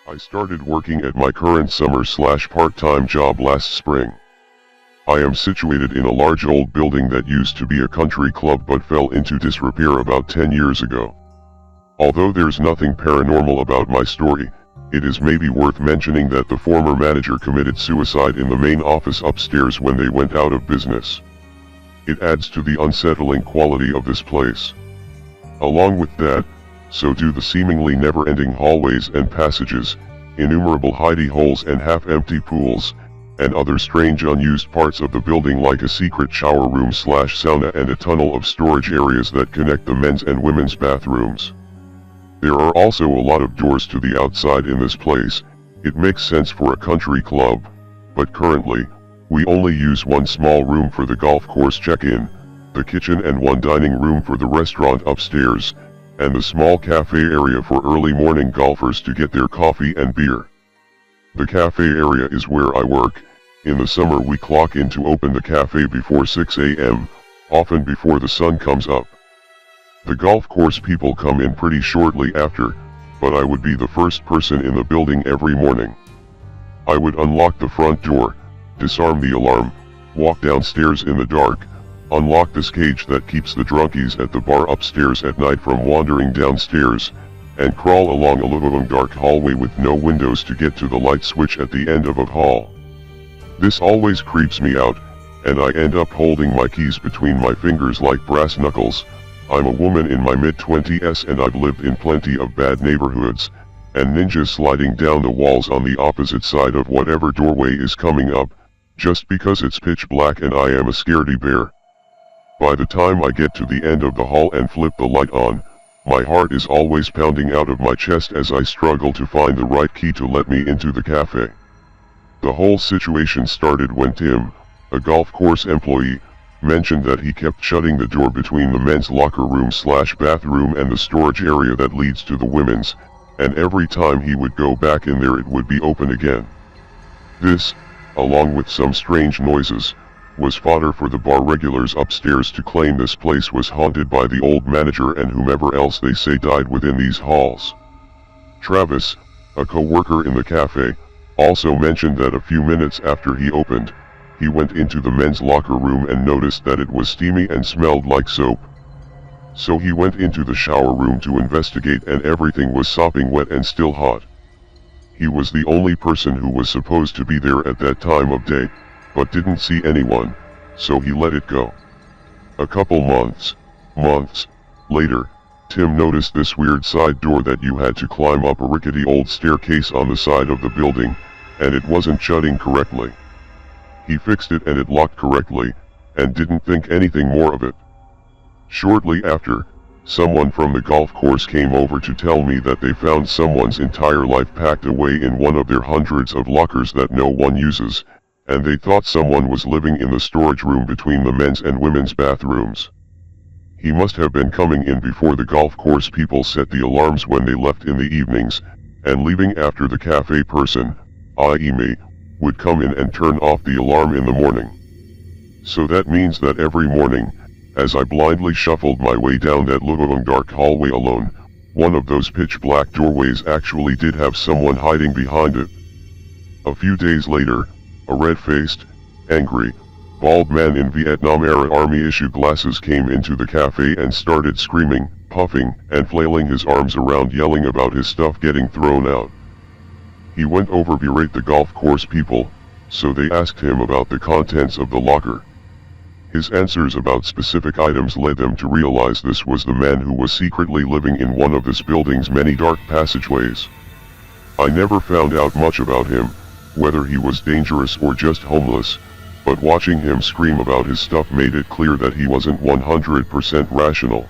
I started working at my current summer/part-time job last spring. I am situated in a large old building that used to be a country club but fell into disrepair about 10 years ago. Although there's nothing paranormal about my story, it is maybe worth mentioning that the former manager committed suicide in the main office upstairs when they went out of business. It adds to the unsettling quality of this place. Along with that, so do the seemingly never-ending hallways and passages, innumerable hidey holes and half-empty pools, and other strange unused parts of the building like a secret shower room/sauna and a tunnel of storage areas that connect the men's and women's bathrooms. There are also a lot of doors to the outside in this place. It makes sense for a country club, but currently, we only use one small room for the golf course check-in, the kitchen and one dining room for the restaurant upstairs, and the small cafe area for early morning golfers to get their coffee and beer. The cafe area is where I work. In the summer we clock in to open the cafe before 6 a.m., often before the sun comes up. The golf course people come in pretty shortly after, but I would be the first person in the building every morning. I would unlock the front door, disarm the alarm, walk downstairs in the dark, unlock this cage that keeps the drunkies at the bar upstairs at night from wandering downstairs, and crawl along a long dark hallway with no windows to get to the light switch at the end of a hall. This always creeps me out, and I end up holding my keys between my fingers like brass knuckles. I'm a woman in my mid-20s and I've lived in plenty of bad neighborhoods, and ninjas sliding down the walls on the opposite side of whatever doorway is coming up, just because it's pitch black and I am a scaredy bear. By the time I get to the end of the hall and flip the light on, my heart is always pounding out of my chest as I struggle to find the right key to let me into the cafe. The whole situation started when Tim, a golf course employee, mentioned that he kept shutting the door between the men's locker room/bathroom and the storage area that leads to the women's, and every time he would go back in there it would be open again. This, along with some strange noises, was fodder for the bar regulars upstairs to claim this place was haunted by the old manager and whomever else they say died within these halls. Travis, a co-worker in the cafe, also mentioned that a few minutes after he opened, he went into the men's locker room and noticed that it was steamy and smelled like soap. So he went into the shower room to investigate and everything was sopping wet and still hot. He was the only person who was supposed to be there at that time of day, but didn't see anyone, so he let it go. A couple months later, Tim noticed this weird side door that you had to climb up a rickety old staircase on the side of the building, and it wasn't shutting correctly. He fixed it and it locked correctly, and didn't think anything more of it. Shortly after, someone from the golf course came over to tell me that they found someone's entire life packed away in one of their hundreds of lockers that no one uses, and they thought someone was living in the storage room between the men's and women's bathrooms. He must have been coming in before the golf course people set the alarms when they left in the evenings, and leaving after the cafe person, i.e. me, would come in and turn off the alarm in the morning. So that means that every morning, as I blindly shuffled my way down that long dark hallway alone, one of those pitch black doorways actually did have someone hiding behind it. A few days later, a red-faced, angry, bald man in Vietnam-era Army-issue glasses came into the cafe and started screaming, puffing, and flailing his arms around yelling about his stuff getting thrown out. He went over to berate the golf course people, so they asked him about the contents of the locker. His answers about specific items led them to realize this was the man who was secretly living in one of this building's many dark passageways. I never found out much about him, whether he was dangerous or just homeless, but watching him scream about his stuff made it clear that he wasn't 100% rational.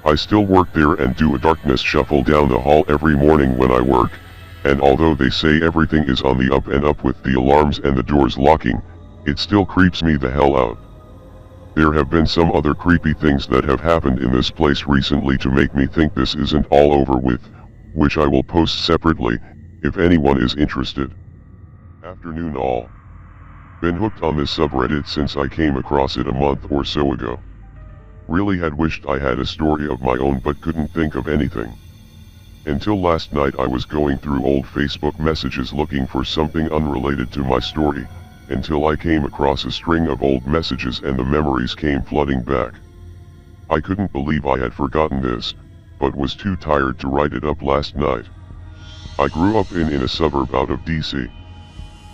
I still work there and do a darkness shuffle down the hall every morning when I work, and although they say everything is on the up and up with the alarms and the doors locking, it still creeps me the hell out. There have been some other creepy things that have happened in this place recently to make me think this isn't all over with, which I will post separately, if anyone is interested. Afternoon all. Been hooked on this subreddit since I came across it a month or so ago. Really had wished I had a story of my own but couldn't think of anything. Until last night I was going through old Facebook messages looking for something unrelated to my story, until I came across a string of old messages and the memories came flooding back. I couldn't believe I had forgotten this, but was too tired to write it up last night. I grew up in a suburb out of DC.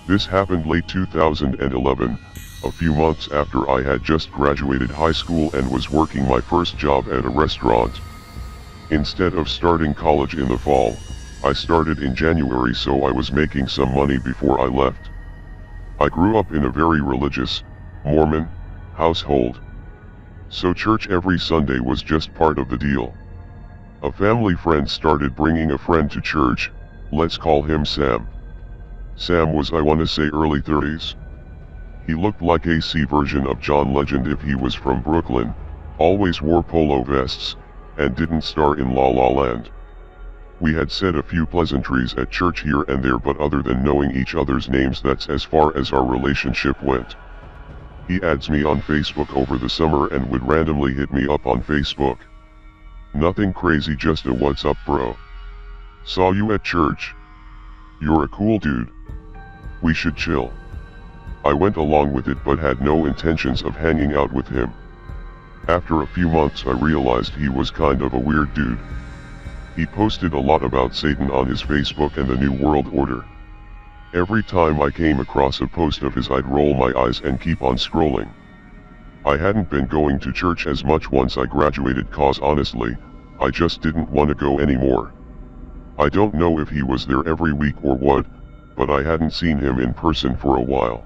This happened late 2011, a few months after I had just graduated high school and was working my first job at a restaurant. Instead of starting college in the fall, I started in January, so I was making some money before I left. I grew up in a very religious, Mormon, household. So church every Sunday was just part of the deal. A family friend started bringing a friend to church, let's call him Sam. Sam was, I wanna say, early 30s. He looked like a C version of John Legend if he was from Brooklyn, always wore polo vests, and didn't star in La La Land. We had said a few pleasantries at church here and there, but other than knowing each other's names, that's as far as our relationship went. He adds me on Facebook over the summer and would randomly hit me up on Facebook. Nothing crazy, just a "what's up bro? Saw you at church. You're a cool dude. We should chill." I went along with it but had no intentions of hanging out with him. After a few months I realized he was kind of a weird dude. He posted a lot about Satan on his Facebook and the New World Order. Every time I came across a post of his I'd roll my eyes and keep on scrolling. I hadn't been going to church as much once I graduated, cause honestly, I just didn't want to go anymore. I don't know if he was there every week or what, but I hadn't seen him in person for a while.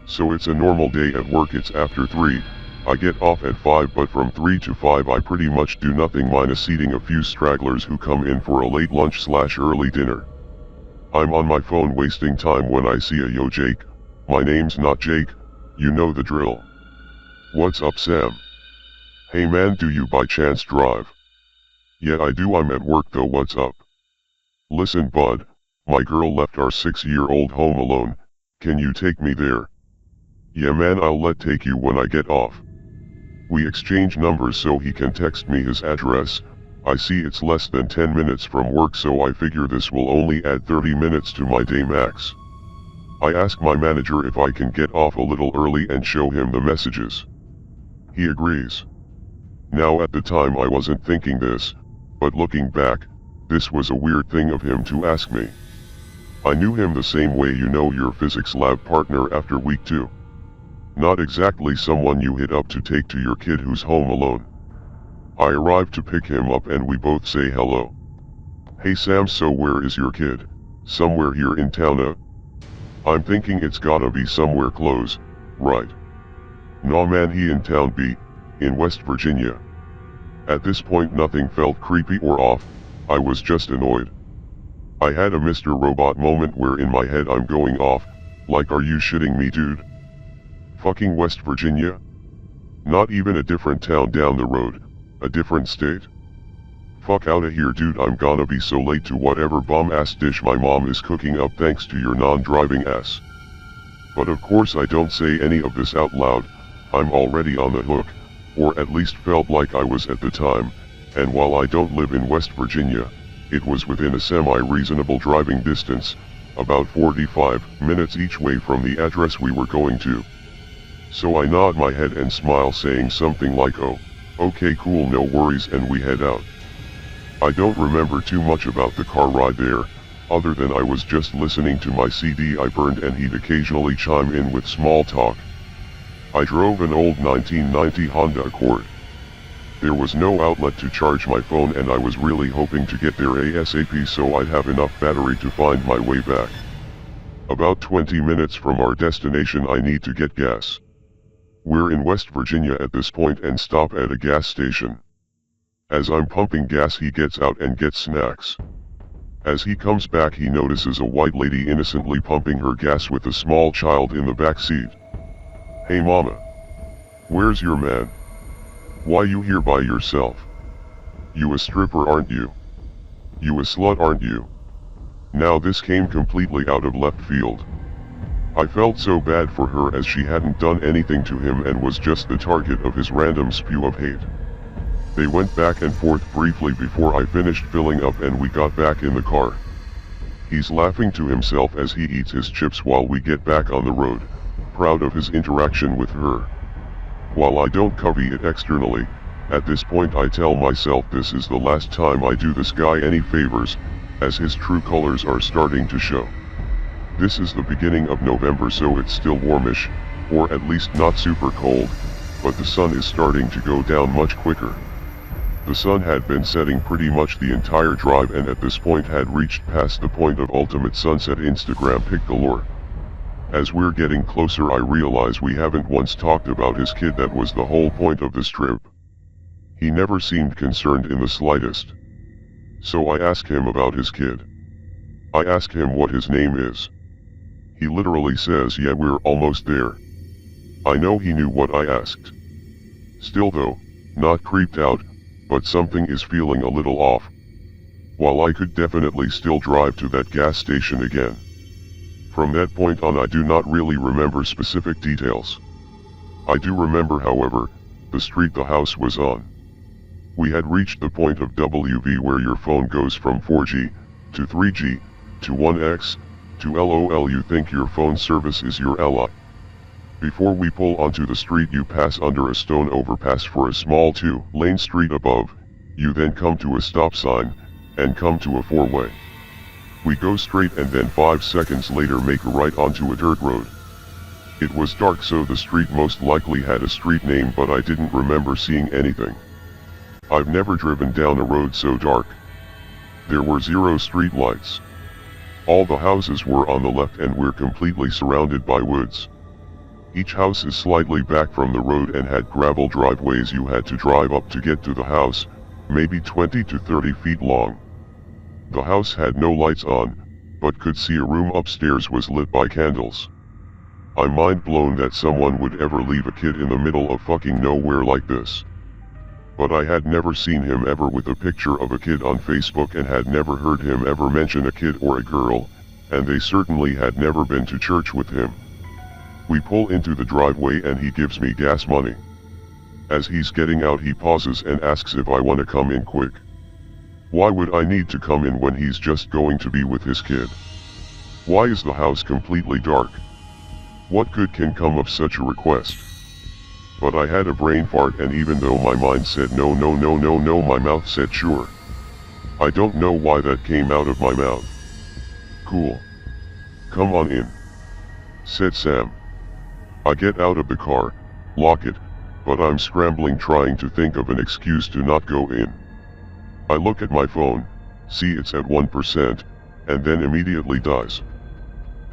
So it's a normal day at work, it's after 3. I get off at 5, but from 3 to 5 I pretty much do nothing minus eating a few stragglers who come in for a late lunch/early dinner. I'm on my phone wasting time when I see a "Yo Jake, my name's not Jake, you know the drill. What's up Sam? Hey man, do you by chance drive?" "Yeah I do, I'm at work though, what's up?" "Listen bud, my girl left our 6-year-old home alone, can you take me there?" "Yeah man, I'll take you when I get off." We exchange numbers so he can text me his address. I see it's less than 10 minutes from work, so I figure this will only add 30 minutes to my day max. I ask my manager if I can get off a little early and show him the messages. He agrees. Now at the time I wasn't thinking this, but looking back, this was a weird thing of him to ask me. I knew him the same way you know your physics lab partner after week 2. Not exactly someone you hit up to take to your kid who's home alone. I arrive to pick him up and we both say hello. "Hey Sam, so where is your kid?" "Somewhere here in town." I'm thinking it's gotta be somewhere close, right?" "Nah man, he in town B, in West Virginia." At this point nothing felt creepy or off, I was just annoyed. I had a Mr. Robot moment where in my head I'm going off, like, are you shitting me dude? Fucking West Virginia? Not even a different town down the road, a different state? Fuck outta here dude, I'm gonna be so late to whatever bomb-ass dish my mom is cooking up thanks to your non-driving ass. But of course I don't say any of this out loud, I'm already on the hook, or at least felt like I was at the time, and while I don't live in West Virginia, it was within a semi-reasonable driving distance, about 45 minutes each way from the address we were going to. So I nod my head and smile, saying something like, "Oh, okay cool, no worries," and we head out. I don't remember too much about the car ride there, other than I was just listening to my CD I burned and he'd occasionally chime in with small talk. I drove an old 1990 Honda Accord. There was no outlet to charge my phone and I was really hoping to get there ASAP so I'd have enough battery to find my way back. About 20 minutes from our destination I need to get gas. We're in West Virginia at this point and stop at a gas station. As I'm pumping gas he gets out and gets snacks. As he comes back he notices a white lady innocently pumping her gas with a small child in the back seat. "Hey mama. Where's your man? Why you here by yourself? You a stripper aren't you? You a slut aren't you?" Now this came completely out of left field. I felt so bad for her as she hadn't done anything to him and was just the target of his random spew of hate. They went back and forth briefly before I finished filling up and we got back in the car. He's laughing to himself as he eats his chips while we get back on the road, proud of his interaction with her. While I don't copy it externally, at this point I tell myself this is the last time I do this guy any favors, as his true colors are starting to show. This is the beginning of November, so it's still warmish, or at least not super cold, but the sun is starting to go down much quicker. The sun had been setting pretty much the entire drive and at this point had reached past the point of ultimate sunset Instagram pic galore. As we're getting closer I realize we haven't once talked about his kid. That was the whole point of this trip. He never seemed concerned in the slightest. So I ask him about his kid. I ask him what his name is. He literally says, yeah, we're almost there. I know he knew what I asked. Still though, not creeped out, but something is feeling a little off. While I could definitely still drive to that gas station again. From that point on I do not really remember specific details. I do remember, however, the street the house was on. We had reached the point of WV where your phone goes from 4G, to 3G, to 1X, to LOL. You think your phone service is your ally. Before we pull onto the street you pass under a stone overpass for a small 2-lane street above, you then come to a stop sign, and come to a 4-way. We go straight and then 5 seconds later make a right onto a dirt road. It was dark, so the street most likely had a street name, but I didn't remember seeing anything. I've never driven down a road so dark. There were 0 street lights. All the houses were on the left and we're completely surrounded by woods. Each house is slightly back from the road and had gravel driveways you had to drive up to get to the house, maybe 20 to 30 feet long. The house had no lights on, but could see a room upstairs was lit by candles. I'm mind blown that someone would ever leave a kid in the middle of fucking nowhere like this. But I had never seen him ever with a picture of a kid on Facebook and had never heard him ever mention a kid or a girl, and they certainly had never been to church with him. We pull into the driveway and he gives me gas money. As he's getting out he pauses and asks if I want to come in quick. Why would I need to come in when he's just going to be with his kid? Why is the house completely dark? What good can come of such a request? But I had a brain fart, and even though my mind said no, my mouth said sure. I don't know why that came out of my mouth. Cool. Come on in, said Sam. I get out of the car, lock it, but I'm scrambling trying to think of an excuse to not go in. I look at my phone, see it's at 1%, and then immediately dies.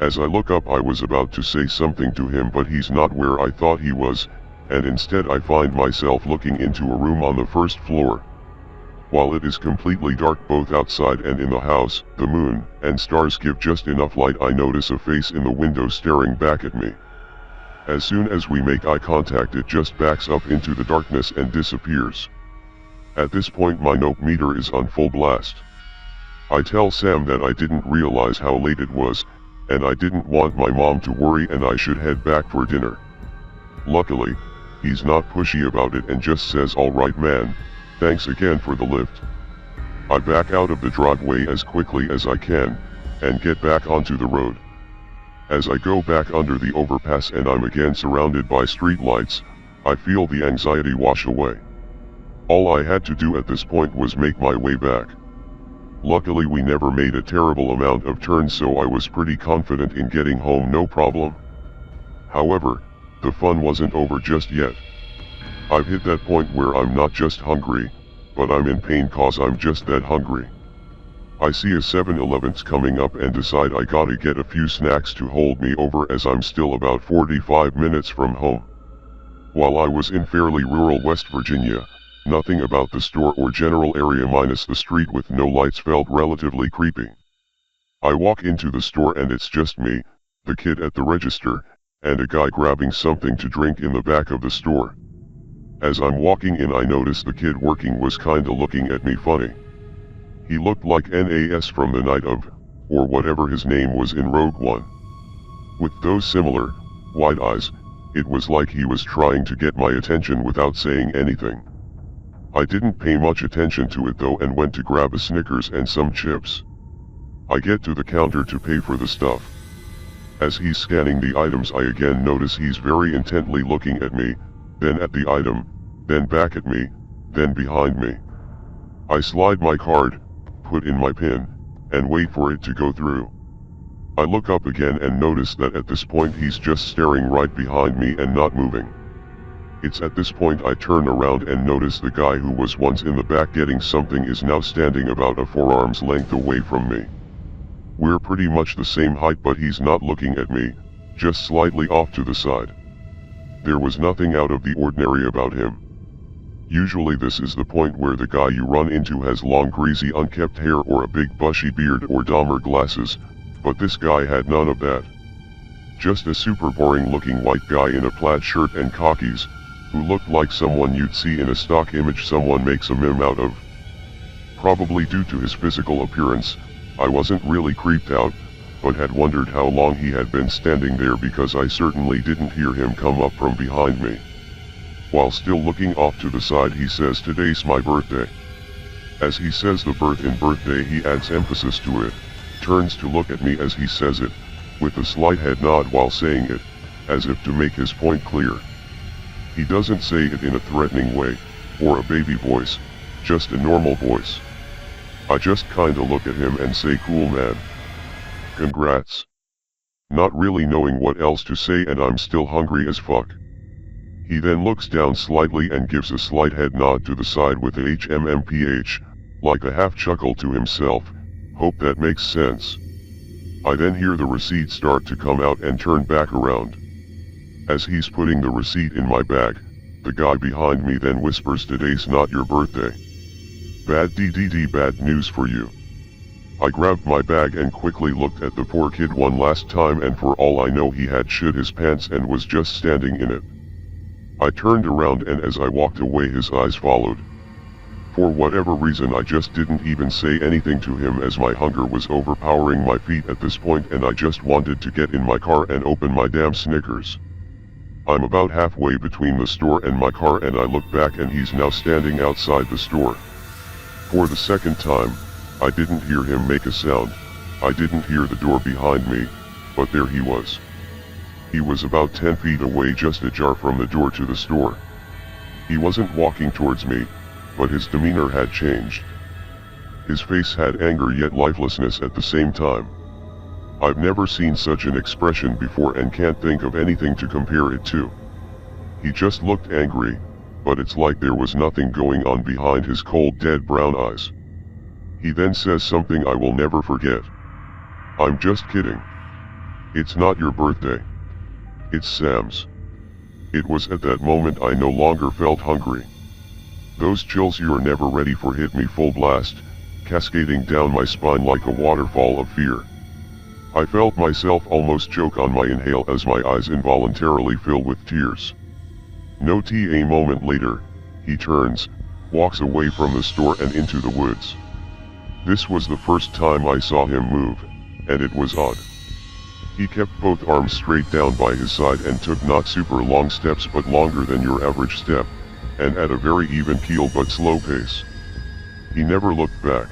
As I look up I was about to say something to him, but he's not where I thought he was, and instead I find myself looking into a room on the first floor. While it is completely dark both outside and in the house, the moon and stars give just enough light. I notice a face in the window staring back at me. As soon as we make eye contact it just backs up into the darkness and disappears. At this point my nope meter is on full blast. I tell Sam that I didn't realize how late it was, and I didn't want my mom to worry and I should head back for dinner. Luckily, he's not pushy about it and just says alright man, thanks again for the lift. I back out of the driveway as quickly as I can, and get back onto the road. As I go back under the overpass and I'm again surrounded by street lights, I feel the anxiety wash away. All I had to do at this point was make my way back. Luckily we never made a terrible amount of turns, so I was pretty confident in getting home no problem. However, the fun wasn't over just yet. I've hit that point where I'm not just hungry, but I'm in pain cause I'm just that hungry. I see a 7-Eleven's coming up and decide I gotta get a few snacks to hold me over as I'm still about 45 minutes from home. While I was in fairly rural West Virginia, nothing about the store or general area minus the street with no lights felt relatively creepy. I walk into the store and it's just me, the kid at the register, and a guy grabbing something to drink in the back of the store. As I'm walking in I notice the kid working was kinda looking at me funny. He looked like Nas from the Night of, or whatever his name was in Rogue One. With those similar, wide eyes, it was like he was trying to get my attention without saying anything. I didn't pay much attention to it though and went to grab a Snickers and some chips. I get to the counter to pay for the stuff. As he's scanning the items I again notice he's very intently looking at me, then at the item, then back at me, then behind me. I slide my card, put in my PIN, and wait for it to go through. I look up again and notice that at this point he's just staring right behind me and not moving. It's at this point I turn around and notice the guy who was once in the back getting something is now standing about a forearm's length away from me. We're pretty much the same height but he's not looking at me, just slightly off to the side. There was nothing out of the ordinary about him. Usually this is the point where the guy you run into has long greasy unkempt hair or a big bushy beard or Dahmer glasses, but this guy had none of that. Just a super boring looking white guy in a plaid shirt and khakis, who looked like someone you'd see in a stock image someone makes a meme out of. Probably due to his physical appearance, I wasn't really creeped out, but had wondered how long he had been standing there because I certainly didn't hear him come up from behind me. While still looking off to the side he says, "Today's my birthday." As he says the birthday he adds emphasis to it, turns to look at me as he says it, with a slight head nod while saying it, as if to make his point clear. He doesn't say it in a threatening way, or a baby voice, just a normal voice. I just kinda look at him and say, "Cool man. Congrats." Not really knowing what else to say and I'm still hungry as fuck. He then looks down slightly and gives a slight head nod to the side with a HMMPH, like a half chuckle to himself, hope that makes sense. I then hear the receipt start to come out and turn back around. As he's putting the receipt in my bag, the guy behind me then whispers, "Today's not your birthday. Bad bad news for you." I grabbed my bag and quickly looked at the poor kid one last time and for all I know he had shit his pants and was just standing in it. I turned around and as I walked away his eyes followed. For whatever reason I just didn't even say anything to him as my hunger was overpowering my feet at this point and I just wanted to get in my car and open my damn Snickers. I'm about halfway between the store and my car and I look back and he's now standing outside the store. For the second time, I didn't hear him make a sound, I didn't hear the door behind me, but there he was. He was about 10 feet away, just ajar from the door to the store. He wasn't walking towards me, but his demeanor had changed. His face had anger yet lifelessness at the same time. I've never seen such an expression before and can't think of anything to compare it to. He just looked angry, but it's like there was nothing going on behind his cold dead brown eyes. He then says something I will never forget. "I'm just kidding. It's not your birthday. It's Sam's." It was at that moment I no longer felt hungry. Those chills you're never ready for hit me full blast, cascading down my spine like a waterfall of fear. I felt myself almost choke on my inhale as my eyes involuntarily fill with tears. A moment later, he turns, walks away from the store and into the woods. This was the first time I saw him move, and it was odd. He kept both arms straight down by his side and took not super long steps but longer than your average step, and at a very even keel but slow pace. He never looked back.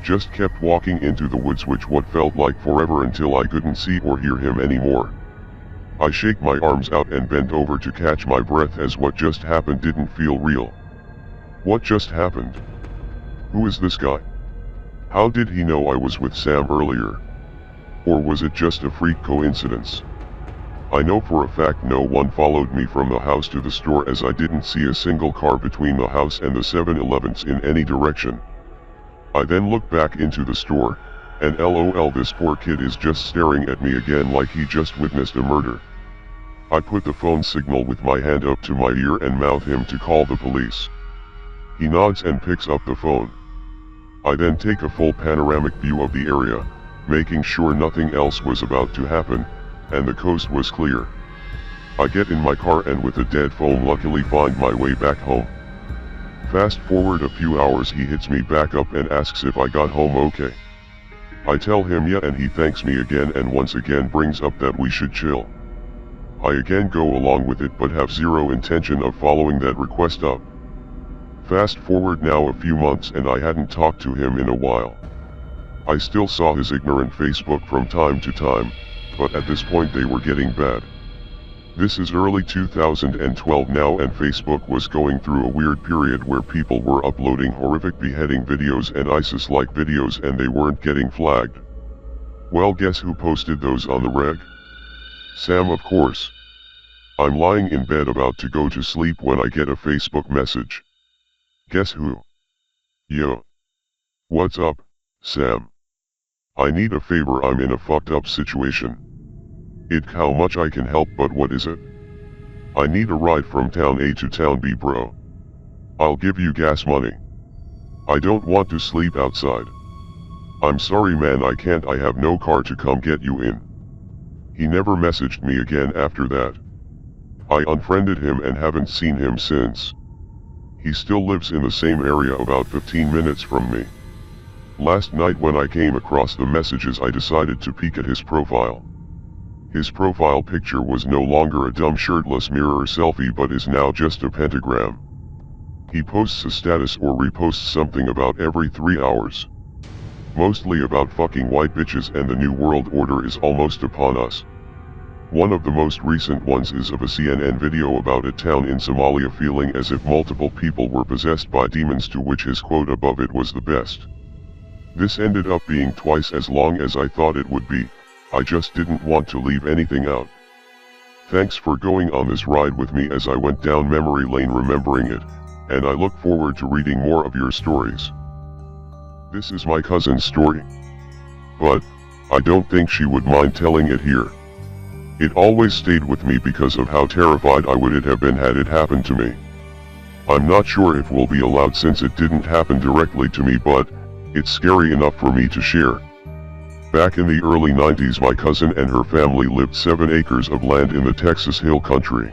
Just kept walking into the woods, which what felt like forever until I couldn't see or hear him anymore. I shake my arms out and bent over to catch my breath as what just happened didn't feel real. What just happened? Who is this guy? How did he know I was with Sam earlier? Or was it just a freak coincidence? I know for a fact no one followed me from the house to the store as I didn't see a single car between the house and the 7-Elevens in any direction. I then look back into the store, and LOL, this poor kid is just staring at me again like he just witnessed a murder. I put the phone signal with my hand up to my ear and mouth him to call the police. He nods and picks up the phone. I then take a full panoramic view of the area, making sure nothing else was about to happen, and the coast was clear. I get in my car and with a dead phone luckily find my way back home. Fast forward a few hours, he hits me back up and asks if I got home okay. I tell him yeah, and he thanks me again and once again brings up that we should chill. I again go along with it but have zero intention of following that request up. Fast forward now a few months and I hadn't talked to him in a while. I still saw his ignorant Facebook from time to time, but at this point they were getting bad. This is early 2012 now, and Facebook was going through a weird period where people were uploading horrific beheading videos and ISIS-like videos and they weren't getting flagged. Well, guess who posted those on the reg? Sam, of course. I'm lying in bed about to go to sleep when I get a Facebook message. Guess who? Yo. What's up, Sam? I need a favor, I'm in a fucked up situation. How much I can help, but what is it? I need a ride from town A to town B, bro. I'll give you gas money. I don't want to sleep outside. I'm sorry man, I can't, I have no car to come get you in. He never messaged me again after that. I unfriended him and haven't seen him since. He still lives in the same area about 15 minutes from me. Last night when I came across the messages I decided to peek at his profile. His profile picture was no longer a dumb shirtless mirror selfie but is now just a pentagram. He posts a status or reposts something about every 3 hours. Mostly about fucking white bitches and the new world order is almost upon us. One of the most recent ones is of a CNN video about a town in Somalia feeling as if multiple people were possessed by demons, to which his quote above it was the best. This ended up being twice as long as I thought it would be. I just didn't want to leave anything out. Thanks for going on this ride with me as I went down memory lane remembering it, and I look forward to reading more of your stories. This is my cousin's story. But I don't think she would mind telling it here. It always stayed with me because of how terrified I would have been had it happened to me. I'm not sure if we'll be allowed since it didn't happen directly to me, but it's scary enough for me to share. Back in the early 90s, my cousin and her family lived 7 acres of land in the Texas Hill Country.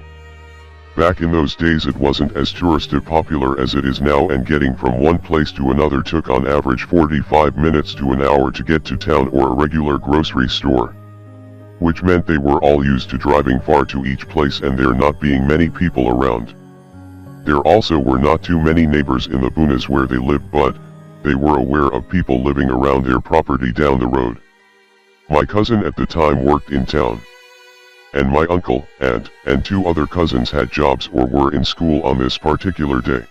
Back in those days it wasn't as touristy popular as it is now, and getting from one place to another took on average 45 minutes to an hour to get to town or a regular grocery store. Which meant they were all used to driving far to each place and there not being many people around. There also were not too many neighbors in the boonies where they lived, but they were aware of people living around their property down the road. My cousin at the time worked in town. And my uncle, aunt, and 2 other cousins had jobs or were in school on this particular day.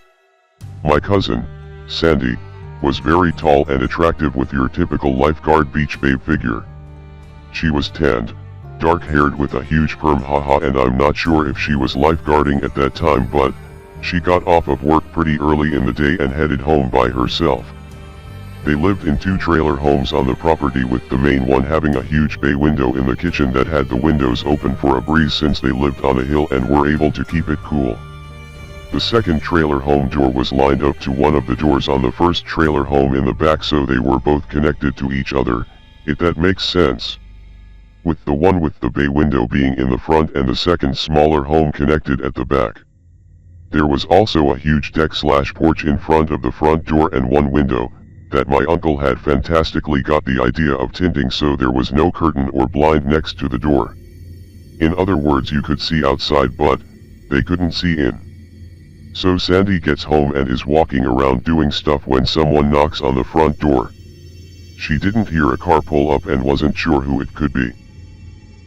My cousin, Sandy, was very tall and attractive with your typical lifeguard beach babe figure. She was tanned, dark-haired with a huge perm, haha, and I'm not sure if she was lifeguarding at that time, but she got off of work pretty early in the day and headed home by herself. They lived in 2 trailer homes on the property, with the main one having a huge bay window in the kitchen that had the windows open for a breeze since they lived on a hill and were able to keep it cool. The second trailer home door was lined up to one of the doors on the first trailer home in the back, so they were both connected to each other, if that makes sense. With the one with the bay window being in the front and the second smaller home connected at the back. There was also a huge deck/porch in front of the front door and one window that my uncle had fantastically got the idea of tinting, so there was no curtain or blind next to the door. In other words, you could see outside but they couldn't see in. So Sandy gets home and is walking around doing stuff when someone knocks on the front door. She didn't hear a car pull up and wasn't sure who it could be.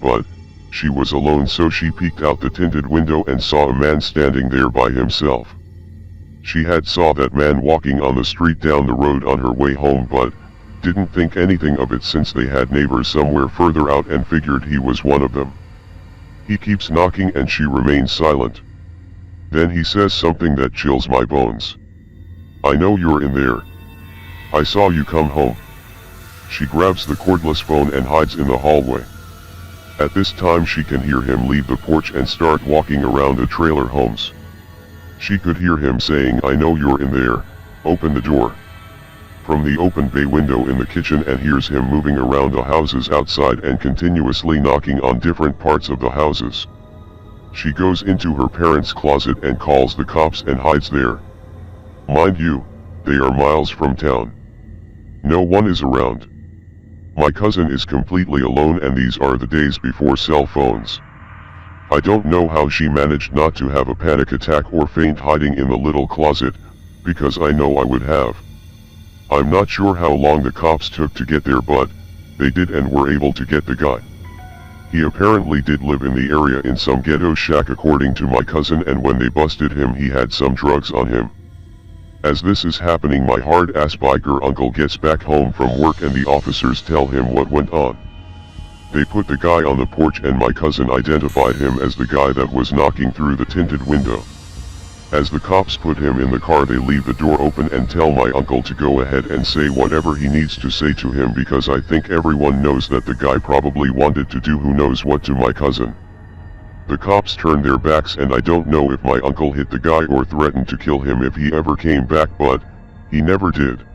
But she was alone, so she peeked out the tinted window and saw a man standing there by himself. She had saw that man walking on the street down the road on her way home, but didn't think anything of it since they had neighbors somewhere further out and figured he was one of them. He keeps knocking and she remains silent. Then he says something that chills my bones. "I know you're in there. I saw you come home." She grabs the cordless phone and hides in the hallway. At this time she can hear him leave the porch and start walking around the trailer homes. She could hear him saying, "I know you're in there, open the door," from the open bay window in the kitchen, and hears him moving around the houses outside and continuously knocking on different parts of the houses. She goes into her parents' closet and calls the cops and hides there. Mind you, they are miles from town. No one is around. My cousin is completely alone, and these are the days before cell phones. I don't know how she managed not to have a panic attack or faint hiding in the little closet, because I know I would have. I'm not sure how long the cops took to get there, but they did and were able to get the guy. He apparently did live in the area in some ghetto shack according to my cousin, and when they busted him he had some drugs on him. As this is happening, my hard-ass biker uncle gets back home from work and the officers tell him what went on. They put the guy on the porch and my cousin identified him as the guy that was knocking through the tinted window. As the cops put him in the car, they leave the door open and tell my uncle to go ahead and say whatever he needs to say to him, because I think everyone knows that the guy probably wanted to do who knows what to my cousin. The cops turned their backs, and I don't know if my uncle hit the guy or threatened to kill him if he ever came back, but he never did.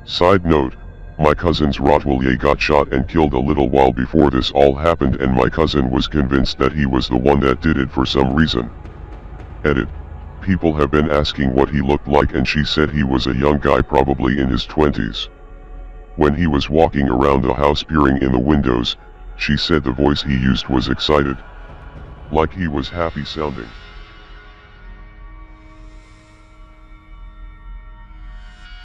Side note, my cousin's Rottweiler got shot and killed a little while before this all happened, and my cousin was convinced that he was the one that did it for some reason. Edit. People have been asking what he looked like, and she said he was a young guy, probably in his 20s. When he was walking around the house peering in the windows, she said the voice he used was excited. Like he was happy sounding.